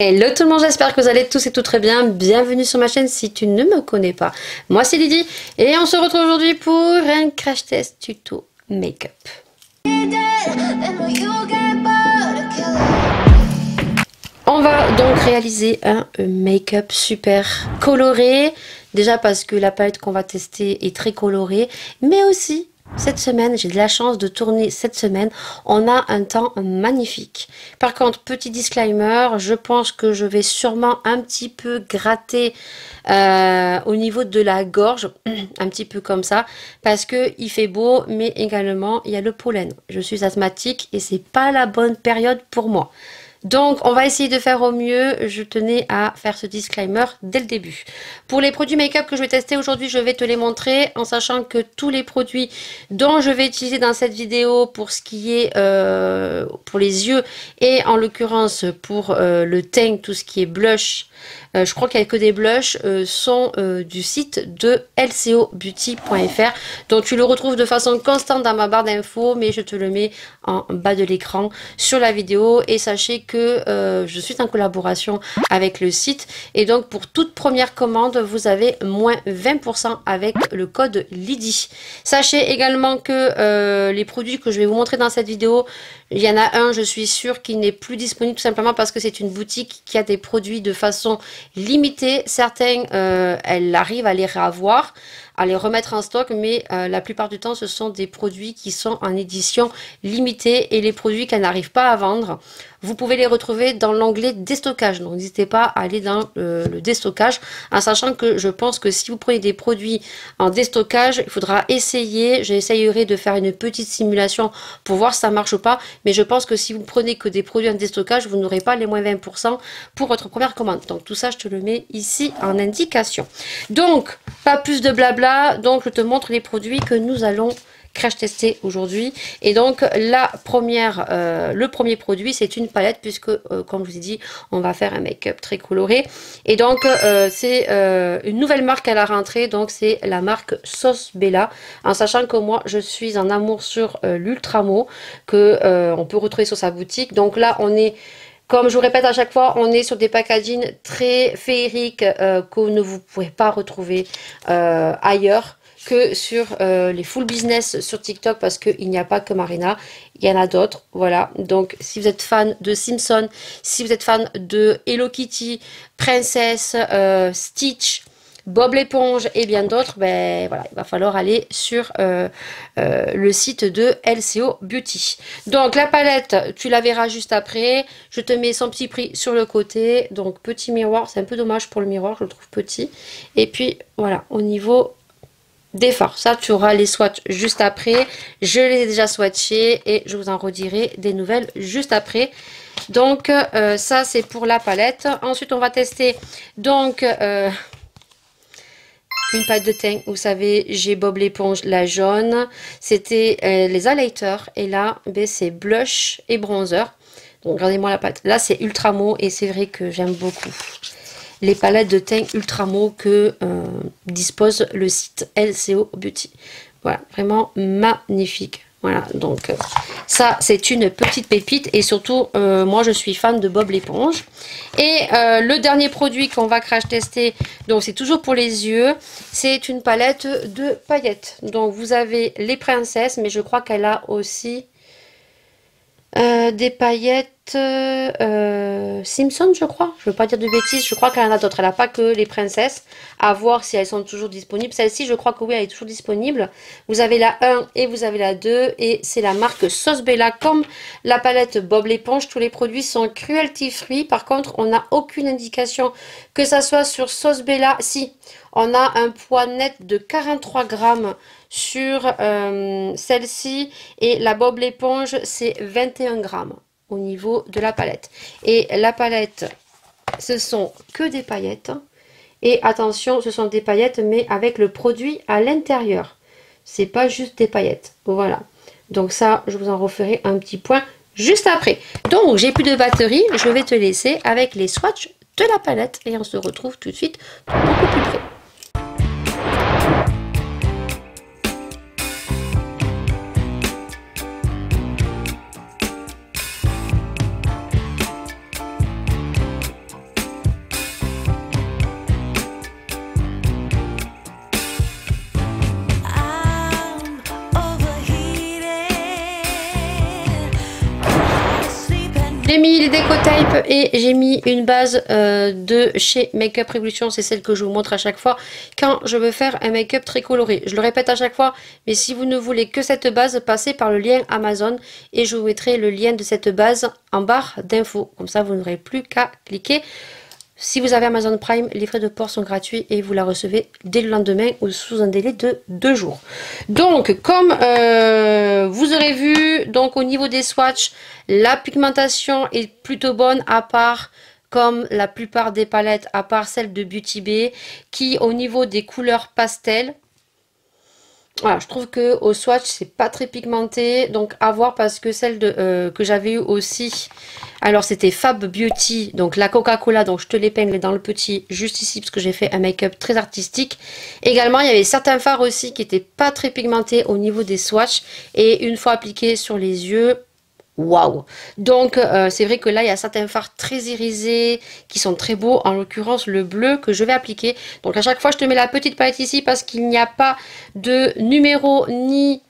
Hello tout le monde, j'espère que vous allez tous et toutes très bien. Bienvenue sur ma chaîne si tu ne me connais pas. Moi c'est Lydie et on se retrouve aujourd'hui pour un crash test tuto make-up. On va donc réaliser un make-up super coloré. Déjà parce que la palette qu'on va tester est très colorée, mais aussi cette semaine, j'ai de la chance de tourner cette semaine. On a un temps magnifique. Par contre, petit disclaimer, je pense que je vais sûrement un petit peu gratter au niveau de la gorge, un petit peu comme ça, parce que il fait beau, mais également il y a le pollen. Je suis asthmatique et c'est pas la bonne période pour moi. Donc, on va essayer de faire au mieux. Je tenais à faire ce disclaimer dès le début. Pour les produits make-up que je vais tester aujourd'hui, je vais te les montrer en sachant que tous les produits dont je vais utiliser dans cette vidéo pour ce qui est pour les yeux et en l'occurrence pour le teint, tout ce qui est blush, je crois qu'il n'y a que des blushs, sont du site de lcobeauty.fr. Donc tu le retrouves de façon constante dans ma barre d'infos, mais je te le mets en bas de l'écran sur la vidéo. Et sachez que je suis en collaboration avec le site. Et donc pour toute première commande, vous avez moins 20% avec le code Lydie. Sachez également que les produits que je vais vous montrer dans cette vidéo, il y en a un, je suis sûre, qui n'est plus disponible tout simplement parce que c'est une boutique qui a des produits de façon limitée. Certains, elle arrive à les réavoir, à les remettre en stock, mais la plupart du temps, ce sont des produits qui sont en édition limitée et les produits qu'elle n'arrive pas à vendre, vous pouvez les retrouver dans l'onglet déstockage. Donc n'hésitez pas à aller dans le déstockage, en sachant que je pense que si vous prenez des produits en déstockage, il faudra essayer, j'essayerai de faire une petite simulation pour voir si ça marche ou pas, mais je pense que si vous prenez que des produits en déstockage, vous n'aurez pas les moins 20% pour votre première commande. Donc tout ça, je te le mets ici en indication. Donc, pas plus de blabla, donc je te montre les produits que nous allons crash tester aujourd'hui. Et donc le premier produit, c'est une palette puisque comme je vous ai dit, on va faire un make-up très coloré. Et donc c'est une nouvelle marque à la rentrée, donc c'est la marque Sauce Bella, en sachant que moi je suis en amour sur l'Ultramo que on peut retrouver sur sa boutique. Donc là on est, comme je vous répète à chaque fois, on est sur des packaging très féeriques que ne vous pouvez pas retrouver ailleurs que sur les full business sur TikTok, parce qu'il n'y a pas que Marina, il y en a d'autres. Voilà, donc si vous êtes fan de Simpson, si vous êtes fan de Hello Kitty, Princess, Stitch, Bob l'éponge et bien d'autres, ben voilà, il va falloir aller sur le site de LCO Beauty. Donc la palette, tu la verras juste après. Je te mets son petit prix sur le côté. Donc petit miroir, c'est un peu dommage pour le miroir, je le trouve petit. Et puis voilà, au niveau des fards, ça tu auras les swatchs juste après. Je les ai déjà swatchés et je vous en redirai des nouvelles juste après. Donc ça c'est pour la palette. Ensuite on va tester donc une palette de teint. Vous savez, j'ai Bob l'éponge, la jaune, c'était les highlighters et là ben, c'est blush et bronzer. Donc regardez-moi la palette, là c'est Ultramo et c'est vrai que j'aime beaucoup les palettes de teint Ultramo que dispose le site LCO Beauty. Voilà, vraiment magnifique. Voilà, donc ça c'est une petite pépite et surtout moi je suis fan de Bob l'éponge. Et le dernier produit qu'on va crash tester, donc c'est toujours pour les yeux, c'est une palette de paillettes. Donc vous avez les princesses, mais je crois qu'elle a aussi des paillettes Simpson, je crois. Je veux pas dire de bêtises, je crois qu'elle en a d'autres. Elle n'a pas que les princesses. À voir si elles sont toujours disponibles. Celle-ci, je crois que oui, elle est toujours disponible. Vous avez la 1 et vous avez la 2. Et c'est la marque Sauce Bella. Comme la palette Bob l'éponge, tous les produits sont cruelty free. Par contre, on n'a aucune indication que ça soit sur Sauce Bella. Si, on a un poids net de 43 grammes sur celle-ci. Et la Bob l'éponge, c'est 21 grammes au niveau de la palette. Et la palette, ce sont que des paillettes. Et attention, ce sont des paillettes, mais avec le produit à l'intérieur. C'est pas juste des paillettes. Voilà. Donc ça, je vous en referai un petit point juste après. Donc, j'ai plus de batterie. Je vais te laisser avec les swatchs de la palette. Et on se retrouve tout de suite beaucoup plus près. J'ai mis les déco tape et j'ai mis une base de chez Makeup Revolution. C'est celle que je vous montre à chaque fois quand je veux faire un make-up très coloré. Je le répète à chaque fois, mais si vous ne voulez que cette base, passez par le lien Amazon et je vous mettrai le lien de cette base en barre d'infos. Comme ça, vous n'aurez plus qu'à cliquer. Si vous avez Amazon Prime, les frais de port sont gratuits et vous la recevez dès le lendemain ou sous un délai de 2 jours. Donc, comme vous aurez vu, donc au niveau des swatchs, la pigmentation est plutôt bonne, à part, comme la plupart des palettes, à part celle de Beauty Bay, qui au niveau des couleurs pastel, voilà, je trouve que au swatch c'est pas très pigmenté, donc à voir, parce que celle de que j'avais eu aussi, alors c'était Fab Beauty, donc la Coca-Cola, donc je te l'épingle dans le petit juste ici parce que j'ai fait un make-up très artistique. Également il y avait certains fards aussi qui étaient pas très pigmentés au niveau des swatchs, et une fois appliqués sur les yeux, waouh! Donc c'est vrai que là il y a certains fards très irisés qui sont très beaux, en l'occurrence le bleu que je vais appliquer. Donc à chaque fois je te mets la petite palette ici parce qu'il n'y a pas de numéro ni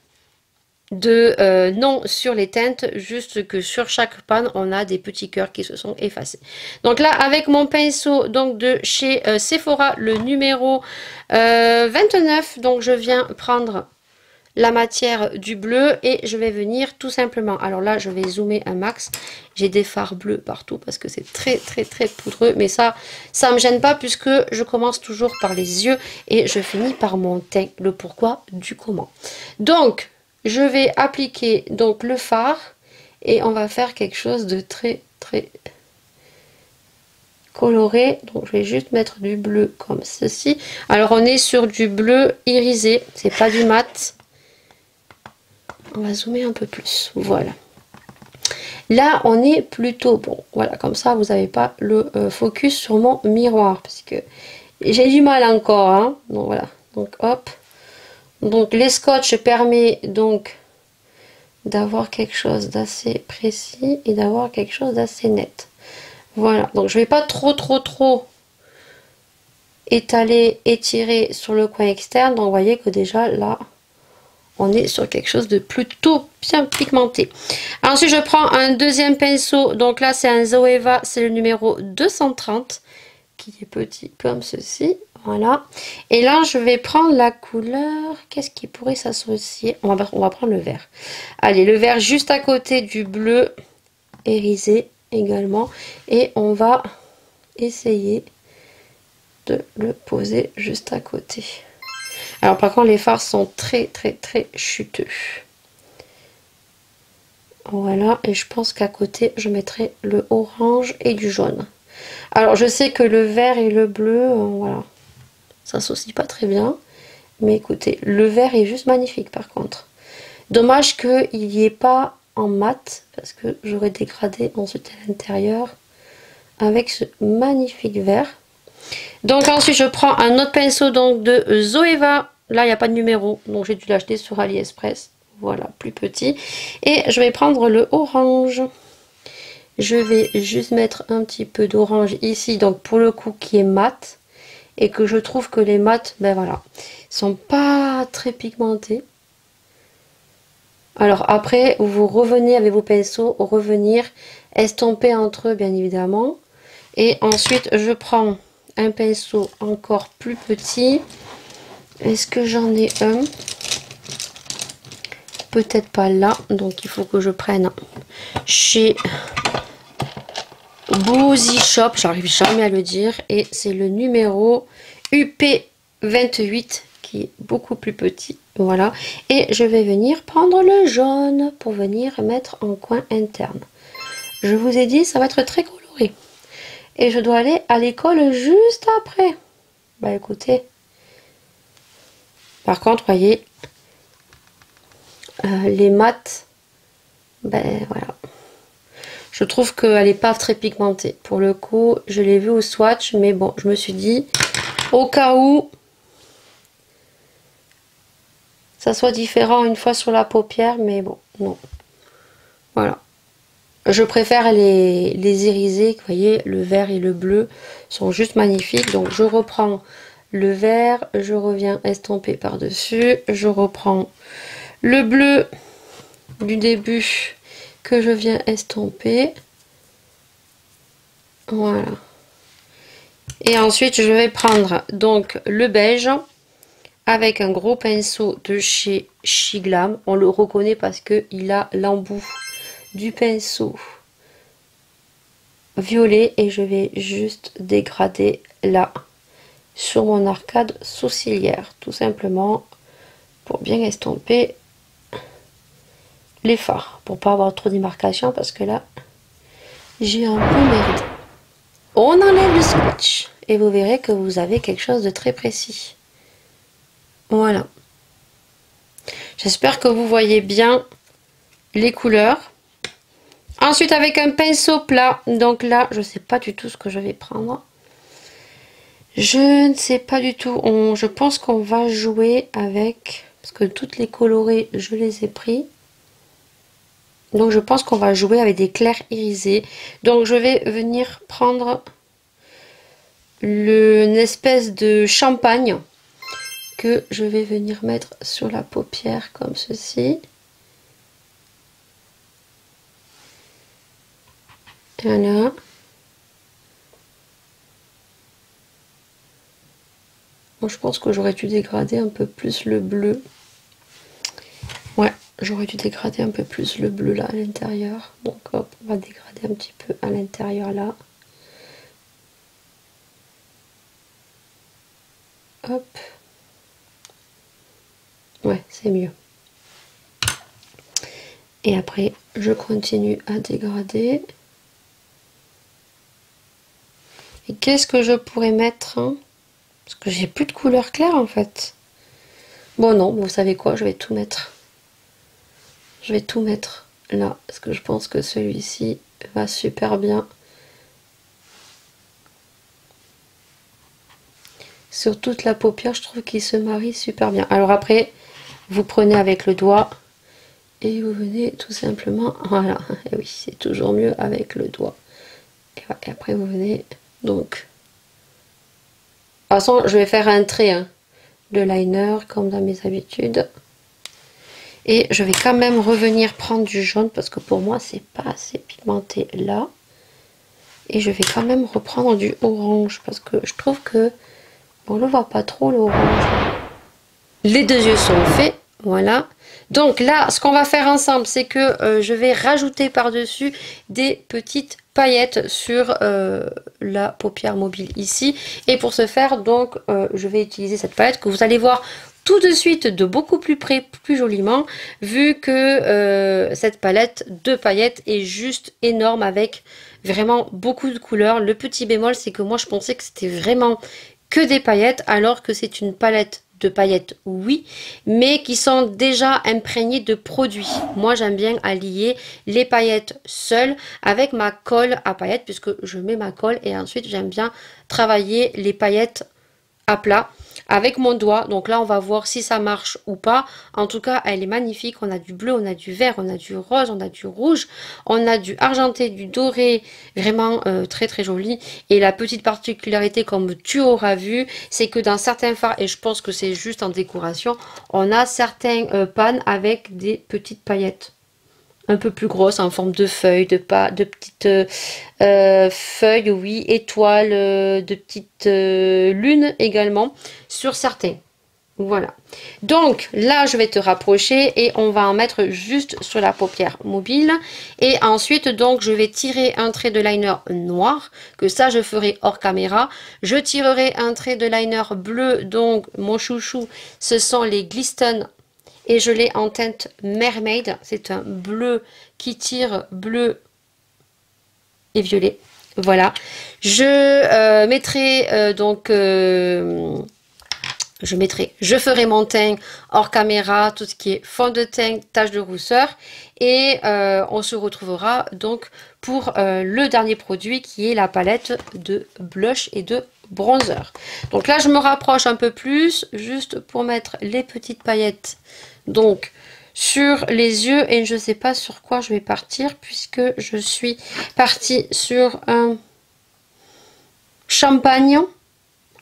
de nom sur les teintes, juste que sur chaque panne on a des petits cœurs qui se sont effacés. Donc là avec mon pinceau donc de chez Sephora, le numéro 29, donc je viens prendre la matière du bleu et je vais venir tout simplement, alors là je vais zoomer un max, j'ai des fards bleus partout parce que c'est très poudreux, mais ça me gêne pas puisque je commence toujours par les yeux et je finis par mon teint, le pourquoi du comment. Donc je vais appliquer donc le fard et on va faire quelque chose de très coloré. Donc je vais juste mettre du bleu comme ceci. Alors on est sur du bleu irisé, c'est pas du mat. On va zoomer un peu plus, voilà. Là, on est plutôt bon. Voilà, comme ça, vous n'avez pas le focus sur mon miroir. Parce que j'ai du mal encore. Hein. Donc voilà, donc hop. Donc les scotch permet donc d'avoir quelque chose d'assez précis et d'avoir quelque chose d'assez net. Voilà, donc je ne vais pas trop étaler, étirer sur le coin externe. Donc vous voyez que déjà là, on est sur quelque chose de plutôt bien pigmenté. Ensuite, je prends un deuxième pinceau. Donc là, c'est un Zoeva, c'est le numéro 230, qui est petit comme ceci. Voilà. Et là, je vais prendre la couleur. Qu'est-ce qui pourrait s'associer? On va prendre le vert. Allez, le vert juste à côté du bleu irisé également. Et on va essayer de le poser juste à côté. Alors par contre les fards sont très chuteux. Voilà, et je pense qu'à côté je mettrai le orange et du jaune. Alors je sais que le vert et le bleu, voilà, ça s'associe pas très bien. Mais écoutez, le vert est juste magnifique par contre. Dommage qu'il n'y ait pas en mat, parce que j'aurais dégradé ensuite à l'intérieur avec ce magnifique vert. Donc ensuite je prends un autre pinceau donc de Zoeva. Là il n'y a pas de numéro, donc j'ai dû l'acheter sur AliExpress. Voilà, plus petit. Et je vais prendre le orange. Je vais juste mettre un petit peu d'orange ici, donc pour le coup qui est mat. Et que je trouve que les mats, ben voilà, sont pas très pigmentés. Alors après, vous revenez avec vos pinceaux, revenir, estomper entre eux bien évidemment. Et ensuite je prends un pinceau encore plus petit. Est-ce que j'en ai un? Peut-être pas là, donc il faut que je prenne chez Boozy Shop, j'arrive jamais à le dire, et c'est le numéro UP28 qui est beaucoup plus petit. Voilà, et je vais venir prendre le jaune pour venir mettre en coin interne. Je vous ai dit, ça va être très coloré. Et je dois aller à l'école juste après. Bah écoutez. Par contre, voyez, les mats, ben voilà. Je trouve qu'elle n'est pas très pigmentée. Pour le coup, je l'ai vu au swatch, mais bon, je me suis dit, au cas où ça soit différent une fois sur la paupière, mais bon, non. Voilà. Je préfère les irisés, vous voyez, le vert et le bleu sont juste magnifiques. Donc je reprends le vert, je reviens estomper par-dessus, je reprends le bleu du début que je viens estomper. Voilà. Et ensuite, je vais prendre donc le beige avec un gros pinceau de chez Shiglam. On le reconnaît parce qu'il a l'embout du pinceau violet. Et je vais juste dégrader là sur mon arcade sourcilière. Tout simplement pour bien estomper les fards. Pour pas avoir trop d'immarcation parce que là, j'ai un peu merdé. On enlève le scotch et vous verrez que vous avez quelque chose de très précis. Voilà. J'espère que vous voyez bien les couleurs. Ensuite, avec un pinceau plat, donc là, je ne sais pas du tout ce que je vais prendre. Je ne sais pas du tout. Je pense qu'on va jouer avec, parce que toutes les colorées, je les ai pris. Donc, je pense qu'on va jouer avec des clairs irisés. Donc, je vais venir prendre une espèce de champagne que je vais venir mettre sur la paupière comme ceci. Voilà. Bon, je pense que j'aurais dû dégrader un peu plus le bleu. Ouais, j'aurais dû dégrader un peu plus le bleu là à l'intérieur. Donc hop, on va dégrader un petit peu à l'intérieur là. Hop. Ouais, c'est mieux. Et après, je continue à dégrader. Et qu'est-ce que je pourrais mettre, hein? Parce que j'ai plus de couleur claire en fait. Bon non, vous savez quoi, je vais tout mettre. Je vais tout mettre là. Parce que je pense que celui-ci va super bien. Sur toute la paupière, je trouve qu'il se marie super bien. Alors après, vous prenez avec le doigt. Et vous venez tout simplement, voilà, et oui, c'est toujours mieux avec le doigt. Et après vous venez, donc, de toute façon, je vais faire un trait hein, de liner, comme dans mes habitudes. Et je vais quand même revenir prendre du jaune, parce que pour moi, c'est pas assez pigmenté là. Et je vais quand même reprendre du orange, parce que je trouve que on ne voit pas trop l'orange. Les deux yeux sont faits, voilà. Donc là, ce qu'on va faire ensemble, c'est que je vais rajouter par-dessus des petites paillettes sur la paupière mobile ici. Et pour ce faire, donc, je vais utiliser cette paillette que vous allez voir tout de suite de beaucoup plus près, plus joliment, vu que cette palette de paillettes est juste énorme avec vraiment beaucoup de couleurs. Le petit bémol, c'est que moi, je pensais que c'était vraiment que des paillettes, alors que c'est une palette de paillettes, oui, mais qui sont déjà imprégnées de produits. Moi, j'aime bien allier les paillettes seules avec ma colle à paillettes, puisque je mets ma colle et ensuite j'aime bien travailler les paillettes à plat avec mon doigt. Donc là, on va voir si ça marche ou pas. En tout cas, elle est magnifique. On a du bleu, on a du vert, on a du rose, on a du rouge, on a du argenté, du doré, vraiment très très joli. Et la petite particularité, comme tu auras vu, c'est que dans certains fards, et je pense que c'est juste en décoration, on a certains pannes avec des petites paillettes un peu plus grosses en forme de feuilles, de petites feuilles, oui, étoiles, de petites lunes également sur certains. Voilà. Donc là, je vais te rapprocher et on va en mettre juste sur la paupière mobile. Et ensuite, donc, je vais tirer un trait de liner noir, que ça, je ferai hors caméra. Je tirerai un trait de liner bleu, donc mon chouchou, ce sont les Glisten. Et je l'ai en teinte Mermaid. C'est un bleu qui tire bleu et violet. Voilà. Je mettrai je ferai mon teint hors caméra, tout ce qui est fond de teint, tache de rousseur. Et on se retrouvera donc pour le dernier produit qui est la palette de blush et de bronzer. Donc là, je me rapproche un peu plus, juste pour mettre les petites paillettes. Donc, sur les yeux, et je ne sais pas sur quoi je vais partir, puisque je suis partie sur un champagne.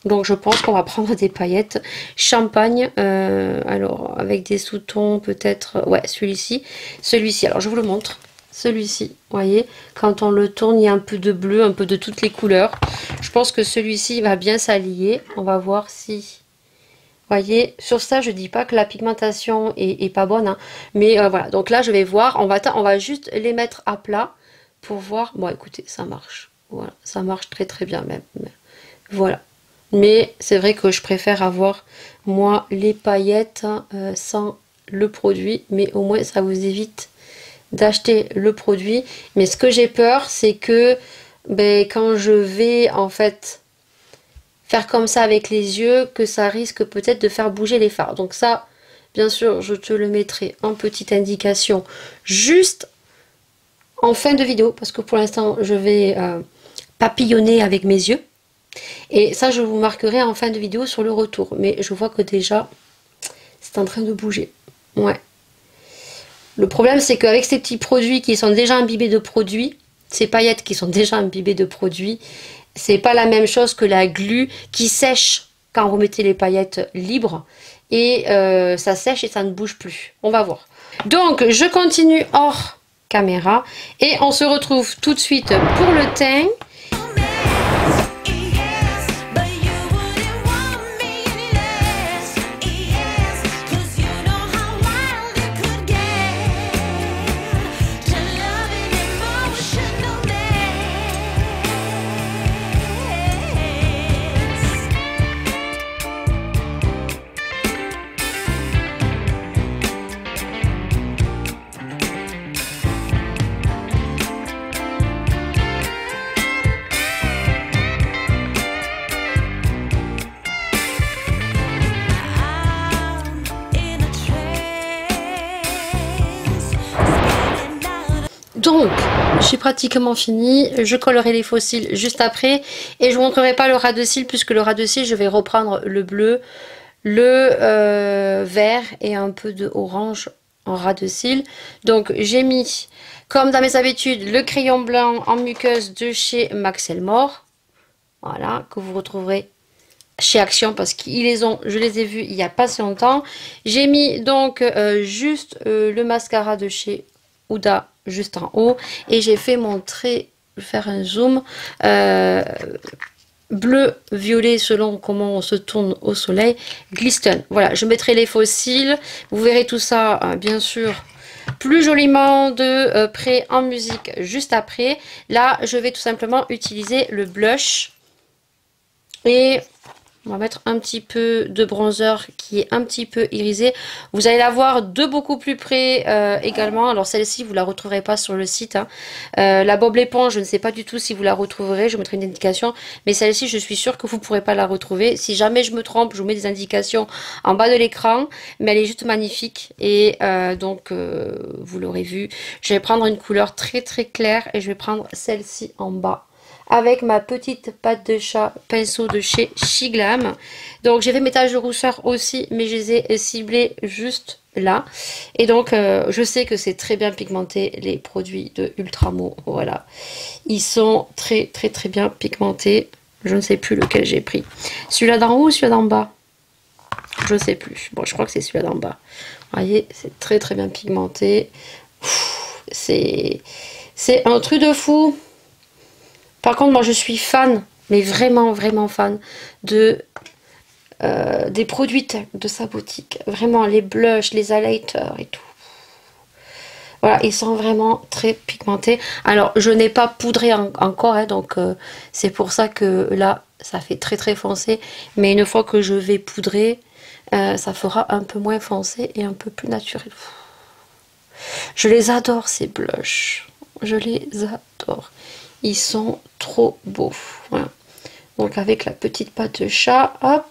Donc, je pense qu'on va prendre des paillettes champagne. Alors, avec des sous-tons, peut-être... Ouais, celui-ci. Celui-ci, alors je vous le montre. celui-ci, vous voyez, quand on le tourne, il y a un peu de bleu, un peu de toutes les couleurs. Je pense que celui-ci va bien s'allier. On va voir si... Vous voyez, sur ça, je dis pas que la pigmentation est pas bonne, hein, mais voilà. Donc là, je vais voir, on va juste les mettre à plat pour voir. Bon, écoutez, ça marche. Voilà, ça marche très très bien même. Voilà. Mais c'est vrai que je préfère avoir, moi, les paillettes sans le produit, mais au moins, ça vous évite d'acheter le produit. Mais ce que j'ai peur, c'est que ben, quand je vais en fait faire comme ça avec les yeux, que ça risque peut-être de faire bouger les fards. Donc ça, bien sûr, je te le mettrai en petite indication juste en fin de vidéo, parce que pour l'instant, je vais papillonner avec mes yeux. Et ça, je vous marquerai en fin de vidéo sur le retour. Mais je vois que déjà, c'est en train de bouger. Ouais. Le problème, c'est qu'avec ces petits produits qui sont déjà imbibés de produits, ces paillettes qui sont déjà imbibées de produits, c'est pas la même chose que la glu qui sèche quand vous mettez les paillettes libres. Et ça sèche et ça ne bouge plus. On va voir. Donc, je continue hors caméra. Et on se retrouve tout de suite pour le teint. Donc, j'ai pratiquement fini. Je collerai les faux cils juste après. Et je ne vous montrerai pas le ras de cils, puisque le ras de cils, je vais reprendre le bleu, le vert et un peu de orange en ras de cils. Donc, j'ai mis, comme dans mes habitudes, le crayon blanc en muqueuse de chez Max Elmore. Voilà, que vous retrouverez chez Action, parce qu'ils les ont, je les ai vus il n'y a pas si longtemps. J'ai mis donc juste le mascara de chez Huda juste en haut, et j'ai fait mon trait, je vais faire un zoom, bleu, violet selon comment on se tourne au soleil, Glisten. Voilà, je mettrai les faux cils, vous verrez tout ça bien sûr plus joliment de près en musique juste après. Là, je vais tout simplement utiliser le blush et on va mettre un petit peu de bronzer qui est un petit peu irisé. Vous allez la voir de beaucoup plus près également. Alors celle-ci, vous ne la retrouverez pas sur le site, hein. La Bob l'éponge, je ne sais pas du tout si vous la retrouverez. Je vous mettrai une indication. Mais celle-ci, je suis sûre que vous ne pourrez pas la retrouver. Si jamais je me trompe, je vous mets des indications en bas de l'écran. Mais elle est juste magnifique. Et donc, vous l'aurez vu. Je vais prendre une couleur très très claire. Et je vais prendre celle-ci en bas, avec ma petite patte de chat pinceau de chez Shiglam. Donc j'ai fait mes taches de rousseur aussi, mais je les ai ciblées juste là. Et donc je sais que c'est très bien pigmenté, les produits de Ultramo. Voilà, ils sont très très très bien pigmentés. Je ne sais plus lequel j'ai pris, celui-là d'en haut ou celui-là d'en bas, je sais plus. Bon, je crois que c'est celui-là d'en bas. Vous voyez, c'est très très bien pigmenté. C'est un truc de fou. Par contre, moi, je suis fan, mais vraiment, vraiment fan de des produits de sa boutique. Vraiment, les blushs, les highlighters et tout. Voilà, ils sont vraiment très pigmentés. Alors, je n'ai pas poudré encore, hein, donc c'est pour ça que là, ça fait très, très foncé. Mais une fois que je vais poudrer, ça fera un peu moins foncé et un peu plus naturel. Je les adore, ces blushs. Je les adore. Ils sont trop beaux. Voilà. Donc avec la petite pâte de chat, hop.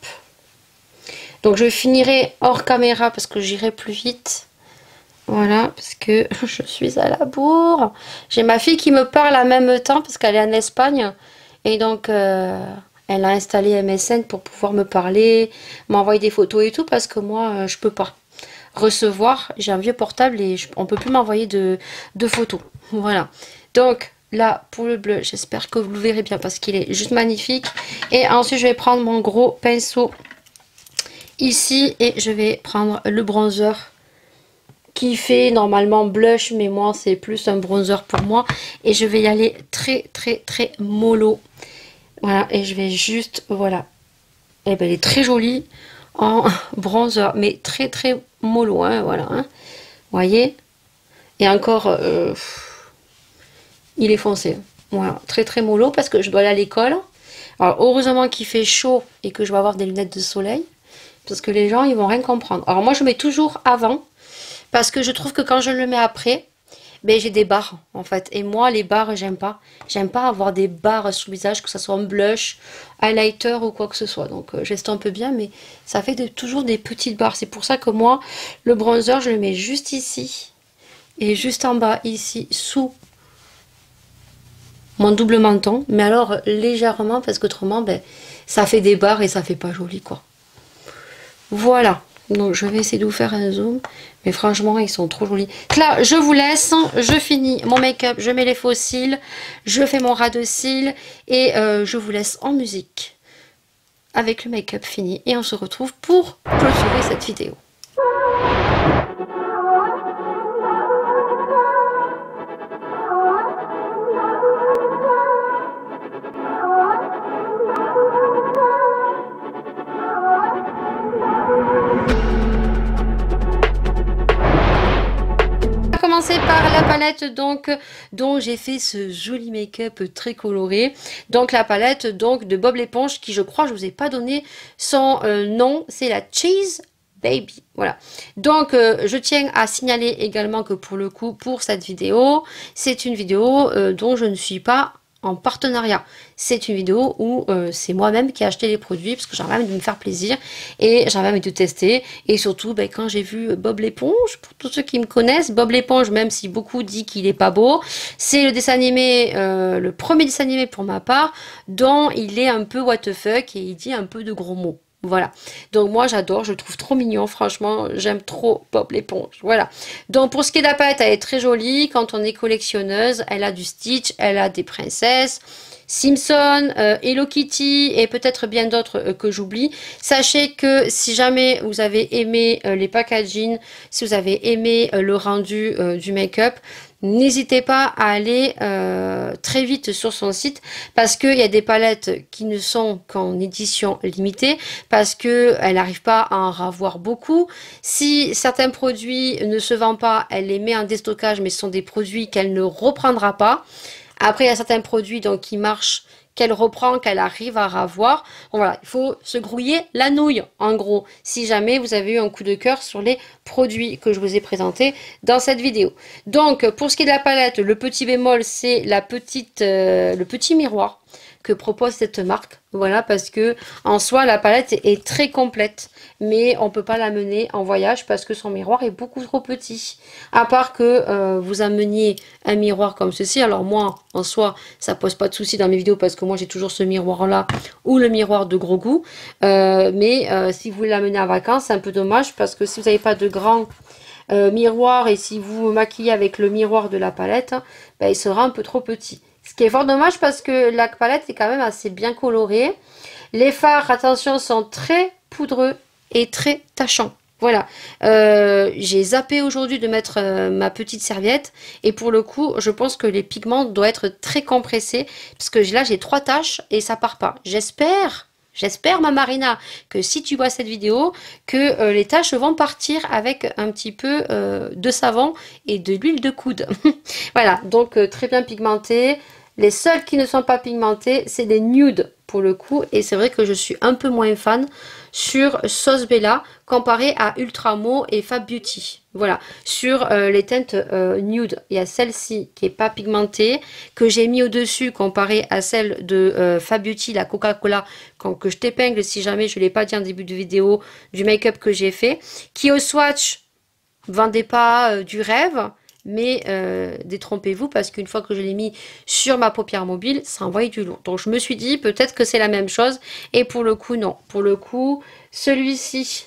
Donc je finirai hors caméra parce que j'irai plus vite. Voilà, parce que je suis à la bourre. J'ai ma fille qui me parle en même temps parce qu'elle est en Espagne. Et donc elle a installé MSN pour pouvoir me parler, m'envoyer des photos et tout, parce que moi je peux pas recevoir. J'ai un vieux portable et on peut plus m'envoyer de photos. Voilà. Donc là, pour le bleu, j'espère que vous le verrez bien parce qu'il est juste magnifique. Et ensuite, je vais prendre mon gros pinceau ici et je vais prendre le bronzer qui fait normalement blush, mais moi c'est plus un bronzer pour moi. Et je vais y aller très mollo. Voilà, et je vais juste, voilà. Et ben elle est très jolie en bronzer, mais très mollo, hein, voilà. Hein. Vous voyez? Et encore, il est foncé. Voilà, très mollo parce que je dois aller à l'école. Alors heureusement qu'il fait chaud et que je vais avoir des lunettes de soleil. Parce que les gens, ils vont rien comprendre. Alors moi, je mets toujours avant. Parce que je trouve que quand je le mets après, ben, j'ai des barres, en fait. Et moi, les barres, j'aime pas. J'aime pas avoir des barres sur le visage, que ce soit un blush, highlighter ou quoi que ce soit. Donc, j'estompe bien, mais ça fait toujours des petites barres. C'est pour ça que moi, le bronzer, je le mets juste ici. Et juste en bas, ici, sous mon double menton. Mais alors, légèrement, parce qu'autrement, ben, ça fait des barres et ça fait pas joli, quoi. Voilà, donc je vais essayer de vous faire un zoom, mais franchement ils sont trop jolis. Là je vous laisse, je finis mon make-up, je mets les faux cils, je fais mon ras de cils et je vous laisse en musique avec le make-up fini et on se retrouve pour clôturer cette vidéo. Par la palette donc dont j'ai fait ce joli make-up très coloré, donc la palette donc de Bob l'éponge qui je crois je vous ai pas donné son nom, c'est la Cheese Baby, voilà. Donc je tiens à signaler également que pour le coup pour cette vidéo c'est une vidéo dont je ne suis pas en partenariat. C'est une vidéo où c'est moi-même qui ai acheté les produits parce que j'ai envie de me faire plaisir et j'ai envie de tester. Et surtout, ben, quand j'ai vu Bob l'éponge, pour tous ceux qui me connaissent, Bob l'éponge, même si beaucoup disent qu'il est pas beau, c'est le dessin animé, le premier dessin animé pour ma part, dont il est un peu what the fuck et il dit un peu de gros mots. Voilà, donc moi j'adore, je le trouve trop mignon, franchement, j'aime trop Bob l'éponge, voilà. Donc pour ce qui est de la palette, elle est très jolie, quand on est collectionneuse, elle a du Stitch, elle a des princesses, Simpson, Hello Kitty et peut-être bien d'autres que j'oublie. Sachez que si jamais vous avez aimé les packaging, si vous avez aimé le rendu du make-up, n'hésitez pas à aller très vite sur son site parce qu'il y a des palettes qui ne sont qu'en édition limitée parce qu'elle n'arrive pas à en avoir beaucoup. Si certains produits ne se vendent pas, elle les met en déstockage mais ce sont des produits qu'elle ne reprendra pas. Après, il y a certains produits donc, qui marchent, qu'elle reprend, qu'elle arrive à ravoir. Donc, voilà, il faut se grouiller la nouille, en gros, si jamais vous avez eu un coup de cœur sur les produits que je vous ai présentés dans cette vidéo. Donc, pour ce qui est de la palette, le petit bémol, c'est le petit miroir que propose cette marque. Voilà, parce que en soi, la palette est très complète, mais on peut pas la mener en voyage parce que son miroir est beaucoup trop petit. À part que vous ameniez un miroir comme ceci. Alors moi, en soi, ça pose pas de souci dans mes vidéos parce que moi, j'ai toujours ce miroir-là ou le miroir de gros goût. Mais si vous voulez l'amener en vacances, c'est un peu dommage parce que si vous n'avez pas de grand miroir et si vous vous maquillez avec le miroir de la palette, ben, il sera un peu trop petit. Ce qui est fort dommage parce que la palette est quand même assez bien colorée. Les fards, attention, sont très poudreux et très tachants. Voilà, j'ai zappé aujourd'hui de mettre ma petite serviette et pour le coup, je pense que les pigments doivent être très compressés parce que là, j'ai 3 taches et ça part pas. J'espère, ma Marina, que si tu vois cette vidéo, que les taches vont partir avec un petit peu de savon et de l'huile de coude. Voilà, donc très bien pigmenté. Les seuls qui ne sont pas pigmentés, c'est des nudes pour le coup. Et c'est vrai que je suis un peu moins fan sur Sauce Bella comparé à Ultramo et Fab Beauty. Voilà, sur les teintes nude, il y a celle-ci qui n'est pas pigmentée, que j'ai mis au-dessus comparé à celle de Fab Beauty, la Coca-Cola, que je t'épingle si jamais je ne l'ai pas dit en début de vidéo, du make-up que j'ai fait, qui au swatch vendait pas du rêve. Mais détrompez-vous parce qu'une fois que je l'ai mis sur ma paupière mobile, ça envoie du lourd. Donc je me suis dit peut-être que c'est la même chose. Et pour le coup, non. Pour le coup, celui-ci,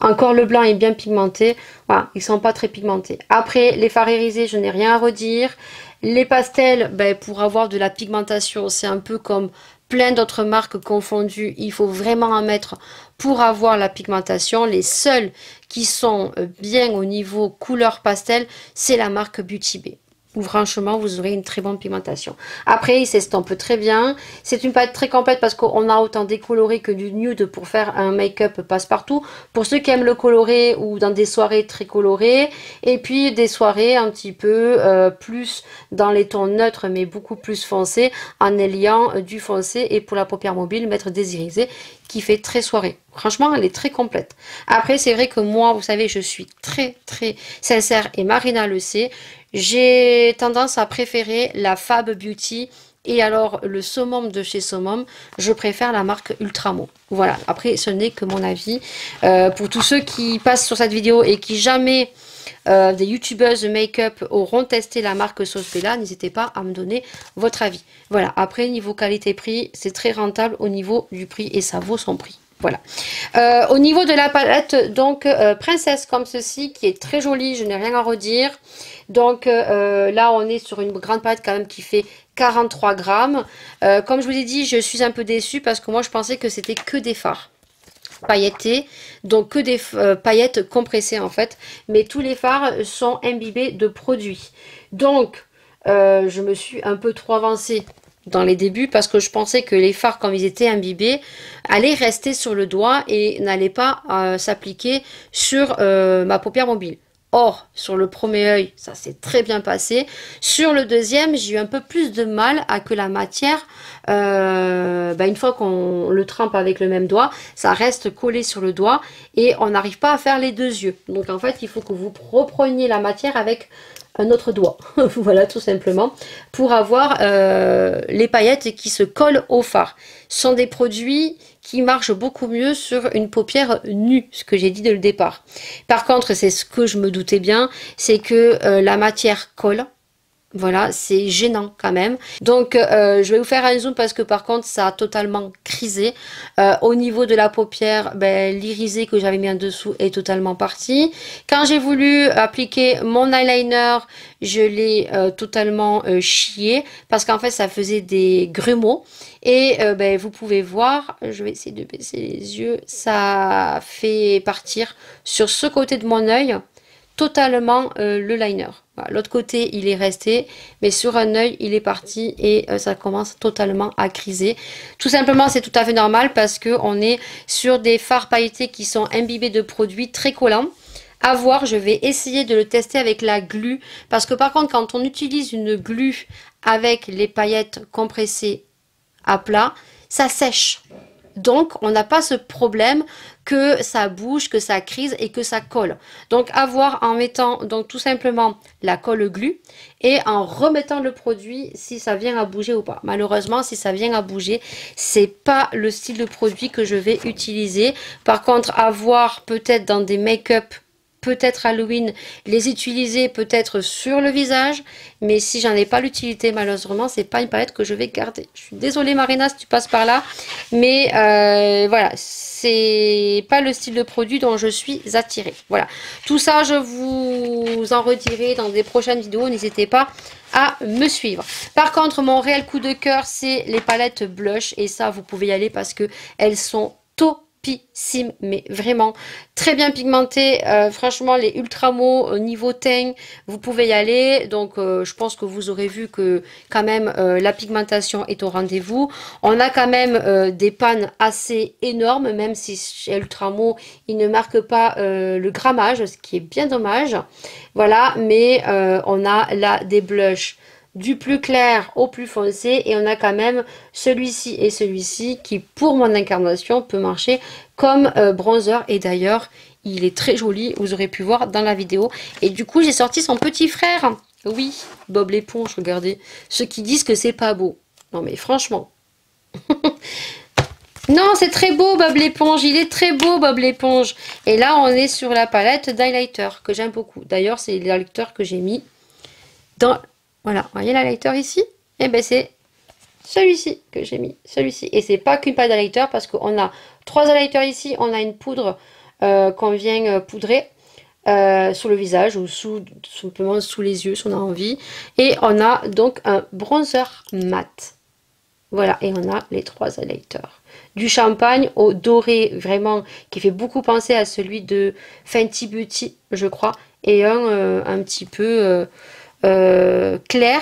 encore le blanc est bien pigmenté. Voilà, ils sont pas très pigmentés. Après, les fards irisés, je n'ai rien à redire. Les pastels, ben, pour avoir de la pigmentation, c'est un peu comme plein d'autres marques confondues. Il faut vraiment en mettre pour avoir la pigmentation. Les seuls qui sont bien au niveau couleur pastel, c'est la marque Beauty Bay, où franchement vous aurez une très bonne pigmentation. Après, il s'estompe très bien. C'est une palette très complète parce qu'on a autant décoloré que du nude pour faire un make-up passe-partout. Pour ceux qui aiment le coloré ou dans des soirées très colorées. Et puis des soirées un petit peu plus dans les tons neutres mais beaucoup plus foncés en ayant du foncé. Et pour la paupière mobile, mettre des irisés qui fait très soirée. Franchement, elle est très complète. Après, c'est vrai que moi, vous savez, je suis très sincère et Marina le sait. J'ai tendance à préférer la Fab Beauty et alors le summum de chez Summum, je préfère la marque Ultramo. Voilà, après ce n'est que mon avis. Pour tous ceux qui passent sur cette vidéo et qui jamais des youtubeuses make-up auront testé la marque Sauce Bella, n'hésitez pas à me donner votre avis. Voilà, après niveau qualité-prix, c'est très rentable au niveau du prix et ça vaut son prix. Voilà. Au niveau de la palette, donc princesse comme ceci, qui est très jolie, je n'ai rien à redire. Donc là, on est sur une grande palette quand même qui fait 43 grammes. Comme je vous ai dit, je suis un peu déçue parce que moi, je pensais que c'était que des fards pailletés, donc que des paillettes compressées en fait. Mais tous les fards sont imbibés de produits. Donc, je me suis un peu trop avancée dans les débuts parce que je pensais que les fards, comme ils étaient imbibés, allaient rester sur le doigt et n'allaient pas s'appliquer sur ma paupière mobile. Or, sur le premier œil, ça s'est très bien passé. Sur le deuxième, j'ai eu un peu plus de mal à que la matière, une fois qu'on le trempe avec le même doigt, ça reste collé sur le doigt et on n'arrive pas à faire les deux yeux. Donc en fait, il faut que vous repreniez la matière avec un autre doigt. Voilà, tout simplement, pour avoir les paillettes qui se collent au fard. Ce sont des produits qui marche beaucoup mieux sur une paupière nue, ce que j'ai dit dès le départ. Par contre, c'est ce que je me doutais bien, c'est que la matière colle. Voilà, c'est gênant quand même. Donc, je vais vous faire un zoom parce que par contre, ça a totalement crisé. Au niveau de la paupière, l'irisé que j'avais mis en dessous est totalement parti. Quand j'ai voulu appliquer mon eyeliner, je l'ai totalement chié parce qu'en fait, ça faisait des grumeaux. Et vous pouvez voir, je vais essayer de baisser les yeux, ça fait partir sur ce côté de mon œil totalement le liner. Voilà, l'autre côté il est resté, mais sur un œil il est parti et ça commence totalement à criser. Tout simplement, c'est tout à fait normal parce que on est sur des fards pailletés qui sont imbibés de produits très collants. À voir, je vais essayer de le tester avec la glu parce que par contre quand on utilise une glu avec les paillettes compressées à plat, ça sèche. Donc, on n'a pas ce problème que ça bouge, que ça crise et que ça colle. Donc, à voir en mettant donc tout simplement la colle glu et en remettant le produit si ça vient à bouger ou pas. Malheureusement, si ça vient à bouger, c'est pas le style de produit que je vais utiliser. Par contre, à voir peut-être dans des make-up, peut-être Halloween, les utiliser peut-être sur le visage, mais si j'en ai pas l'utilité, malheureusement, c'est pas une palette que je vais garder. Je suis désolée Marina si tu passes par là, mais voilà, c'est pas le style de produit dont je suis attirée. Voilà, tout ça je vous en redirai dans des prochaines vidéos, n'hésitez pas à me suivre. Par contre, mon réel coup de cœur, c'est les palettes blush, et ça vous pouvez y aller parce que elles sont topissime, mais vraiment très bien pigmenté. Franchement, les Ultramo au niveau teint, vous pouvez y aller. Donc je pense que vous aurez vu que quand même la pigmentation est au rendez-vous. On a quand même des pannes assez énormes, même si chez Ultramo il ne marque pas le grammage, ce qui est bien dommage. Voilà, mais on a là des blushs du plus clair au plus foncé et on a quand même celui-ci et celui-ci qui pour mon incarnation peut marcher comme bronzer et d'ailleurs il est très joli, vous aurez pu voir dans la vidéo. Et du coup j'ai sorti son petit frère, oui, Bob l'éponge, regardez, ceux qui disent que c'est pas beau, non mais franchement non, c'est très beau Bob l'éponge, il est très beau Bob l'éponge. Et là on est sur la palette d'highlighter que j'aime beaucoup, d'ailleurs c'est l'highlighter que j'ai mis dans... Voilà, vous voyez l'highlighter ici? Et ben c'est celui-ci que j'ai mis, celui-ci. Et c'est pas qu'une palette d'highlighter parce qu'on a 3 highlighters ici, on a une poudre qu'on vient poudrer sur le visage ou simplement sous les yeux si on a envie. Et on a donc un bronzer mat. Voilà, et on a les 3 highlighters. Du champagne au doré, vraiment, qui fait beaucoup penser à celui de Fenty Beauty, je crois. Et un petit peu clair.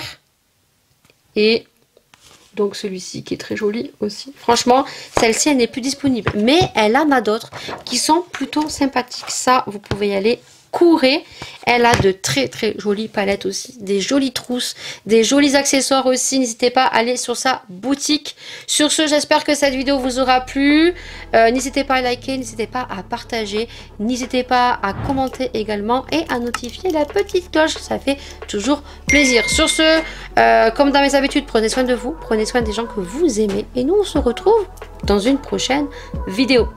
Et donc celui-ci qui est très joli aussi. Franchement, celle-ci, elle n'est plus disponible. Mais elle en a d'autres qui sont plutôt sympathiques. Ça, vous pouvez y aller. Courez. Elle a de très très jolies palettes aussi, des jolies trousses, des jolis accessoires aussi. N'hésitez pas à aller sur sa boutique. Sur ce, j'espère que cette vidéo vous aura plu. N'hésitez pas à liker, n'hésitez pas à partager, n'hésitez pas à commenter également et à notifier la petite cloche, ça fait toujours plaisir. Sur ce, comme dans mes habitudes, prenez soin de vous, prenez soin des gens que vous aimez et nous on se retrouve dans une prochaine vidéo.